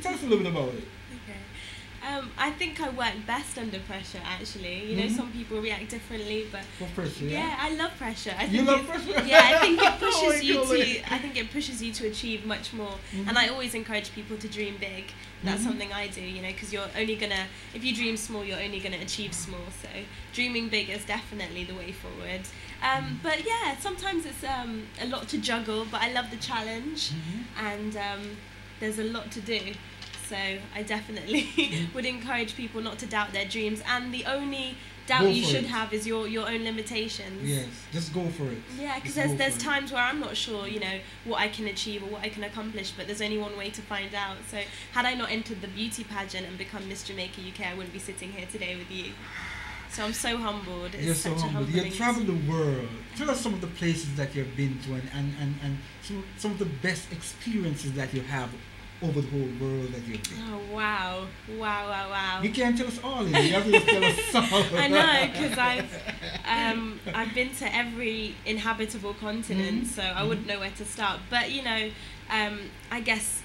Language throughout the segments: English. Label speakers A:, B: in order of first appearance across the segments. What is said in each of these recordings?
A: Tell us a little bit about it.
B: Okay. I think I work best under pressure. Actually, you know, some people react differently, but
A: Pressure,
B: yeah, I love pressure. I think
A: you love pressure?
B: Yeah, I think it pushes
A: Oh,
B: you
A: golly.
B: to. I think it pushes you to achieve much more. And I always encourage people to dream big. That's something I do, you know, because you're only gonna. If you dream small, you're only gonna achieve small. So dreaming big is definitely the way forward. But yeah, sometimes it's a lot to juggle, but I love the challenge, and there's a lot to do. So I definitely would encourage people not to doubt their dreams, and the only doubt you should have is your own limitations.
A: Yes, just go for it.
B: Yeah, because
A: Just go
B: there's
A: for it.
B: times where I'm not sure, you know, what I can achieve or what I can accomplish, but there's only one way to find out. So had I not entered the beauty pageant and become Miss Jamaica UK, I wouldn't be sitting here today with you. So I'm so humbled. It's
A: You're
B: such
A: so
B: a
A: humble.
B: humbling.
A: You've traveled the world. Tell us some of the places that you've been to and some of the best experiences that you have over the whole world that you've been.
B: Oh wow, wow.
A: You can't tell us all of it. You have to just tell us some.
B: I know, because I've been to every inhabitable continent, so I wouldn't know where to start. But you know, I guess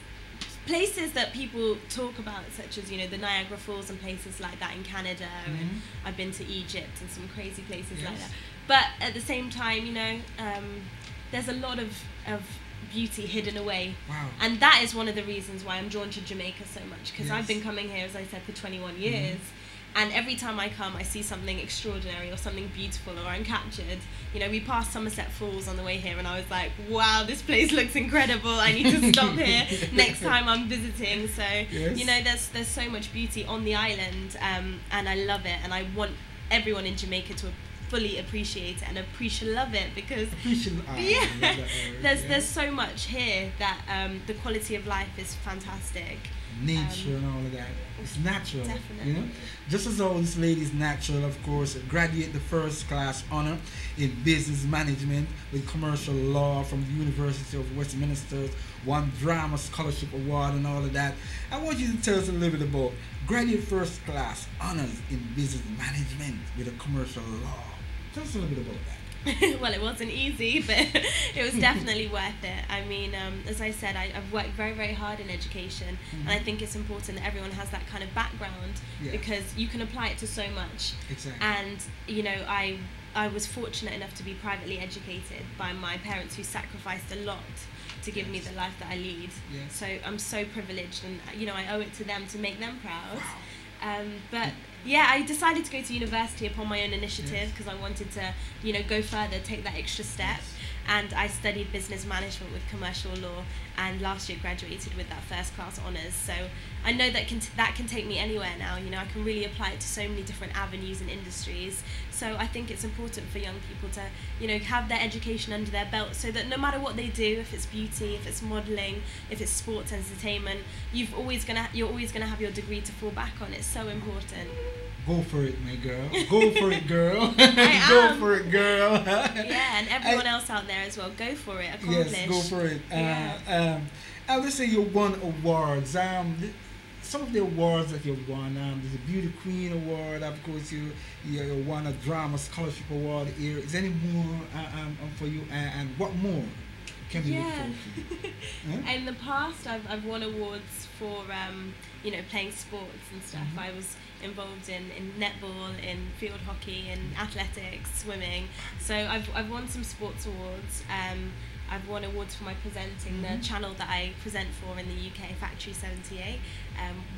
B: places that people talk about, such as, you know, the Niagara Falls and places like that in Canada, and I've been to Egypt and some crazy places like that. But at the same time, you know, there's a lot of beauty hidden away.
A: Wow.
B: And that is one of the reasons why I'm drawn to Jamaica so much, because I've
A: Yes.
B: been coming here, as I said, for 21 years. And every time I come, I see something extraordinary or something beautiful, or I'm captured. You know, we passed Somerset Falls on the way here, and I was like, wow, this place looks incredible. I need to stop here next time I'm visiting. So,
A: Yes.
B: you know, there's so much beauty on the island, and I love it. And I want everyone in Jamaica to fully appreciate it and love it, because there's so much here that the quality of life is fantastic.
A: Nature and all of that. It's natural.
B: Definitely.
A: You know? Just as how this lady is natural, of course, graduate the first class honor in business management with commercial law from the University of Westminster, won drama scholarship award and all of that. I want you to tell us a little bit about graduate first class honors in business management with a commercial law. Tell us a little bit about that.
B: Well, it wasn't easy, but it was definitely worth it. I mean, as I said, I've worked very, very hard in education, and I think it's important that everyone has that kind of background, because you can apply it to so much.
A: Exactly.
B: And, you know, I was fortunate enough to be privately educated by my parents, who sacrificed a lot to give me the life that I lead.
A: Yes.
B: So I'm so privileged, and, you know, I owe it to them to make them proud. But yeah, I decided to go to university upon my own initiative, because I wanted to, you know, go further, take that extra step. And I studied business management with commercial law, and last year graduated with that first class honours. So I know that can take me anywhere now. You know, I can really apply it to so many different avenues and industries. So I think it's important for young people to, you know, have their education under their belt, so that no matter what they do, if it's beauty, if it's modelling, if it's sports, entertainment, you're always gonna have your degree to fall back on. It's so important.
A: Go for it, my girl. Go for it, girl.
B: I
A: Go
B: am.
A: for it, girl.
B: Yeah, and everyone else out there as well. Go for it. Accomplish.
A: Yes, go for it.
B: Yeah.
A: Let's say you won awards. Some of the awards that you won, there's a Beauty Queen Award. Of course, you won a Drama Scholarship Award here. Is there any more for you? And what more can we look forward to? Huh?
B: In the past, I've won awards for you know, playing sports and stuff. I was involved in netball, in field hockey, in athletics, swimming. So I've won some sports awards. I've won awards for my presenting, the channel that I present for in the UK, Factory 78.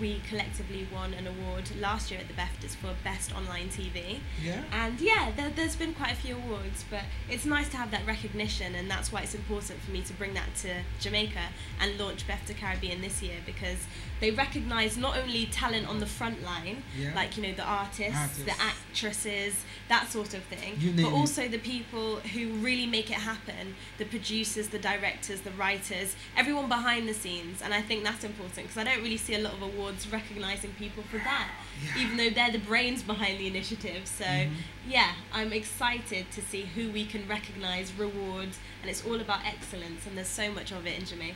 B: We collectively won an award last year at the BEFTAs for Best Online TV.
A: Yeah.
B: And yeah, there's been quite a few awards, but it's nice to have that recognition, and that's why it's important for me to bring that to Jamaica and launch BEFTA Caribbean this year, because they recognise not only talent on the front line, like, you know, the artists, the actresses, that sort of thing, but also the people who really make it happen, the producers, the directors, the writers, everyone behind the scenes. And I think that's important, because I don't really see a lot of awards recognising people for that, even though they're the brains behind the initiative. So yeah, I'm excited to see who we can recognise, reward, and it's all about excellence, and there's so much of it in Jamaica.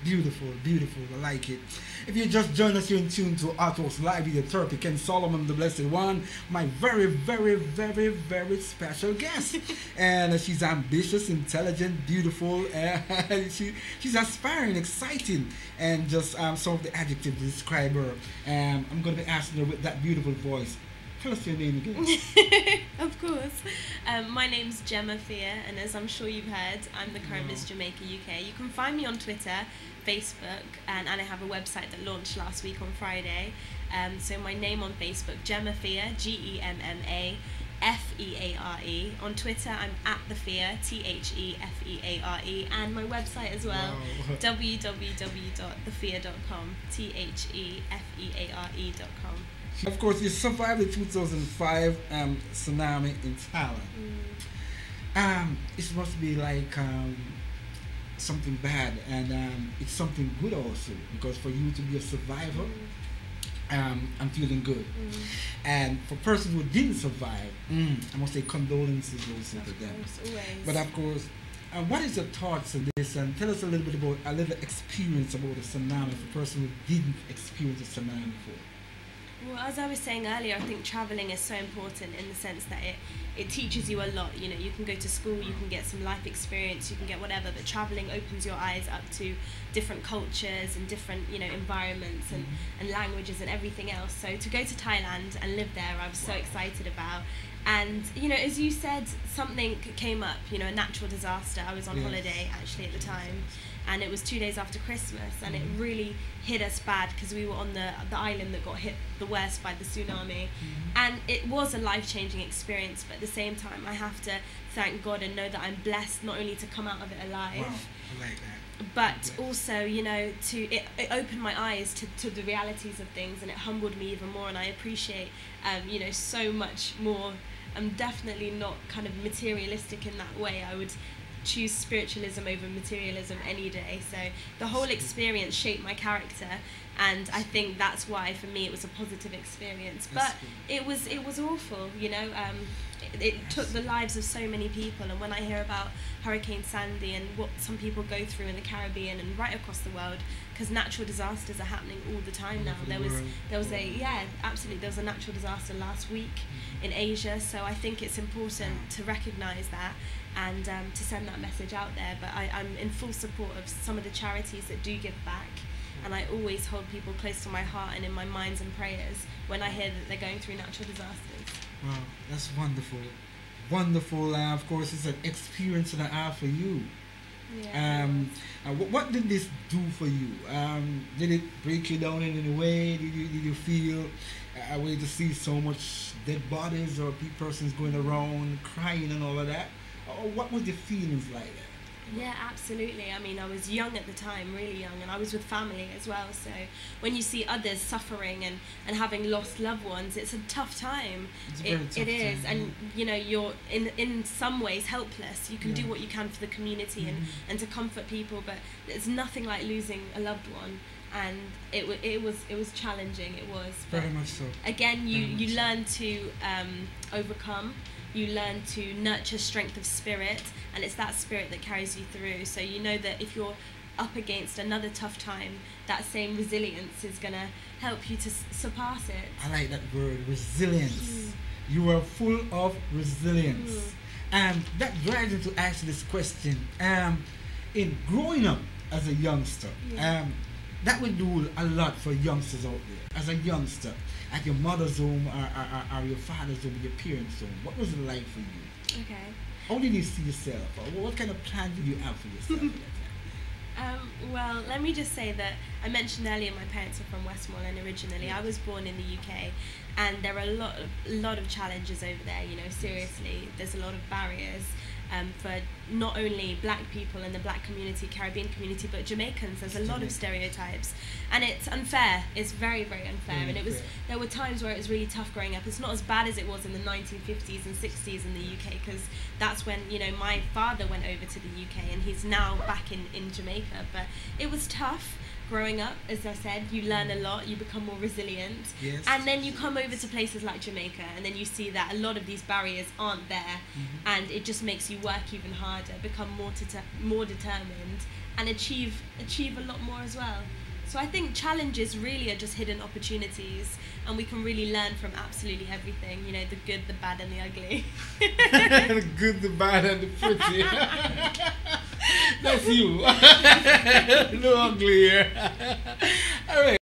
A: Beautiful, beautiful. I like it. If you just joined us, you're in tune to HottWaxx Live with the therapy, Ken Solomon, the Blessed One, my very, very, very, very special guest. And she's ambitious, intelligent, beautiful, beautiful. She's aspiring, exciting, and just some of the adjectives to describe her. I'm going to be asking her with that beautiful voice. Tell us your name again.
B: Of course. My name's Gemma Feare, and as I'm sure you've heard, I'm the current Miss Jamaica UK. You can find me on Twitter, Facebook, and I have a website that launched last week on Friday. So my name on Facebook, Gemma Feare, Gemma Feare. On Twitter, I'm at the Feare, Thefeare, and my website as well, wow. www.thefeare.com, Thefeare.com.
A: Of course, you survived the 2005 tsunami in Thailand. It must be like something bad, and it's something good also, because for you to be a survivor, I'm feeling good. And for persons who didn't survive, I must say condolences also to them.
B: Always.
A: But of course, what is your thoughts on this? And tell us a little bit about a little experience about the tsunami for a person who didn't experience a tsunami before.
B: Well, as I was saying earlier, I think travelling is so important in the sense that it teaches you a lot. You know, you can go to school, you can get some life experience, you can get whatever, but travelling opens your eyes up to different cultures and different, you know, environments and languages and everything else. So to go to Thailand and live there, I was so excited about. And, you know, as you said, something came up, you know, a natural disaster. I was on holiday actually at the time, and it was 2 days after Christmas, and it really hit us bad because we were on the island that got hit the worst by the tsunami. And it was a life-changing experience, but at the same time I have to thank God and know that I'm blessed not only to come out of it alive,
A: wow, I like that.
B: But also, you know, it opened my eyes to the realities of things, and it humbled me even more, and I appreciate you know, so much more. I'm definitely not kind of materialistic in that way. I would choose spiritualism over materialism any day. So the whole experience shaped my character, and I think that's why for me it was a positive experience. But it was awful, you know. It took the lives of so many people, and when I hear about Hurricane Sandy and what some people go through in the Caribbean and right across the world, because natural disasters are happening all the time now. There was absolutely, there was a natural disaster last week in Asia, so I think it's important to recognise that and to send that message out there. But I'm in full support of some of the charities that do give back, and I always hold people close to my heart and in my minds and prayers when I hear that they're going through natural disasters. Wow,
A: that's wonderful. Wonderful. Of course, it's an experience and a half for you.
B: Yeah.
A: What did this do for you? Did it break you down in any way? Did you feel a way to see so much dead bodies or persons going around crying and all of that? Or what was the feelings like?
B: Yeah, absolutely. I mean, I was young at the time, really young, and I was with family as well. So when you see others suffering and having lost loved ones, it's a tough time. It is, and you know, you're in some ways helpless. You can do what you can for the community and to comfort people, but it's nothing like losing a loved one. And it was challenging. It was
A: very much so.
B: Again, you learn to overcome. You learn to nurture strength of spirit, and it's that spirit that carries you through. So you know that if you're up against another tough time, that same resilience is going to help you to surpass it.
A: I like that word, resilience. You are full of resilience. And that drives me to ask this question. In growing up as a youngster, that would do a lot for youngsters out there. As a youngster, at your mother's home or your father's home, your parents' home, what was it like for you?
B: Okay.
A: How did you see yourself? Or what kind of plan did you have for yourself at that time?
B: Well, let me just say that I mentioned earlier my parents are from Westmoreland originally. I was born in the UK, and there are a lot of challenges over there, you know, seriously. There's a lot of barriers for not only black people in the black community, Caribbean community, but Jamaicans. There's a lot of stereotypes, and it's unfair. It's very, very unfair. And there were times where it was really tough growing up. It's not as bad as it was in the 1950s and 60s in the UK, because that's when, you know, my father went over to the UK, and he's now back in Jamaica. But it was tough growing up. As I said, you learn a lot, you become more resilient, and then you come over to places like Jamaica, and then you see that a lot of these barriers aren't there, and it just makes you work even harder, become more determined, and achieve a lot more as well. So I think challenges really are just hidden opportunities, and we can really learn from absolutely everything, you know, the good, the bad and the ugly.
A: The good, the bad and the pretty. That's you. No ugly here. All right.